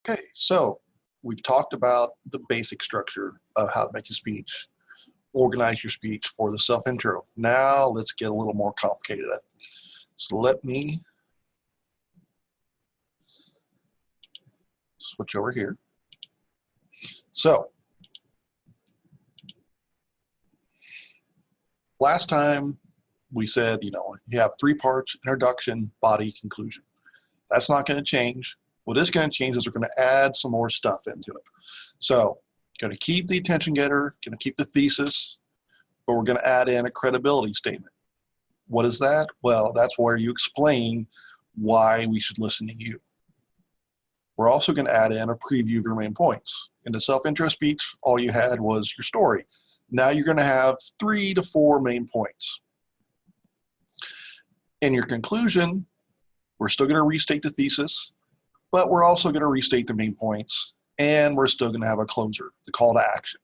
Okay, so we've talked about the basic structure of how to make a speech, organize your speech for the self-intro. Now let's get a little more complicated. So let me switch over here. So last time we said, you have 3 parts: introduction, body, conclusion. That's not going to change. What is going to change is we're going to add some more stuff into it. So going to keep the attention getter, going to keep the thesis, but we're going to add in a credibility statement. What is that? Well, that's where you explain why we should listen to you. We're also going to add in a preview of your main points. In the self-intro speech, all you had was your story. Now you're going to have 3 to 4 main points. In your conclusion, we're still going to restate the thesis, but we're also going to restate the main points, and we're still going to have a closer, the call to action.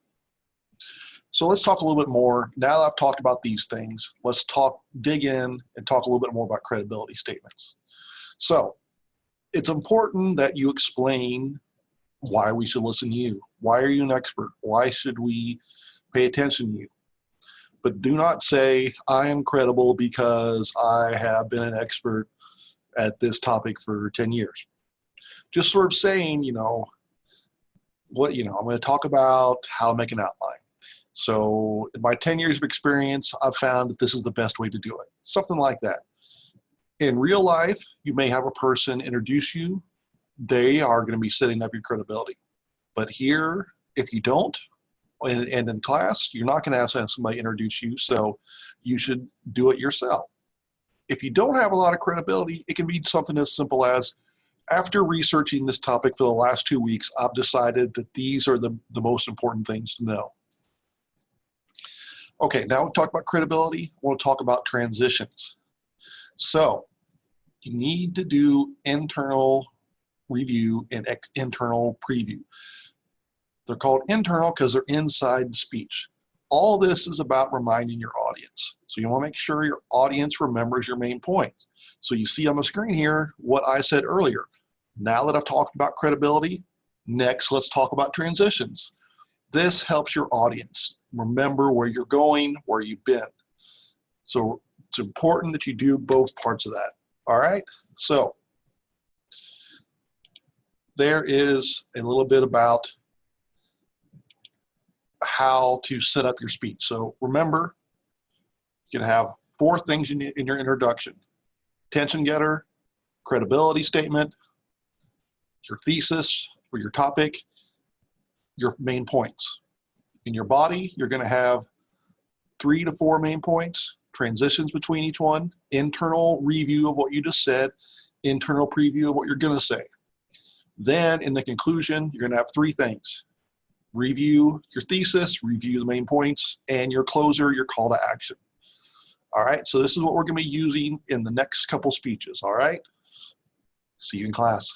So let's talk a little bit more. Now that I've talked about these things, let's dig in and talk a little bit more about credibility statements. So it's important that you explain why we should listen to you. Why are you an expert? Why should we pay attention to you? But do not say, I am credible because I have been an expert at this topic for 10 years. Just sort of saying, I'm going to talk about how to make an outline. So in my 10 years of experience, I've found that this is the best way to do it. Something like that. In real life, you may have a person introduce you. They are going to be setting up your credibility. But here, if you don't, and in class, you're not going to have somebody introduce you, so you should do it yourself. If you don't have a lot of credibility, it can be something as simple as, after researching this topic for the last 2 weeks, I've decided that these are the most important things to know. Okay, now we talked about credibility. We'll talk about transitions. So you need to do internal review and internal preview. They're called internal because they're inside the speech. All this is about reminding your audience. So you want to make sure your audience remembers your main point. So you see on the screen here what I said earlier. Now that I've talked about credibility, next let's talk about transitions. This helps your audience remember where you're going, where you've been. So it's important that you do both parts of that. All right, so there is a little bit about how to set up your speech. So remember, you can have 4 things you need in your introduction: attention getter, credibility statement, your thesis or your topic, your main points. In your body, you're going to have 3 to 4 main points, transitions between each one, internal review of what you just said, internal preview of what you're going to say. Then in the conclusion, you're going to have 3 things: review your thesis, review the main points, and your closer, your call to action. All right, so this is what we're going to be using in the next couple speeches. All right, see you in class.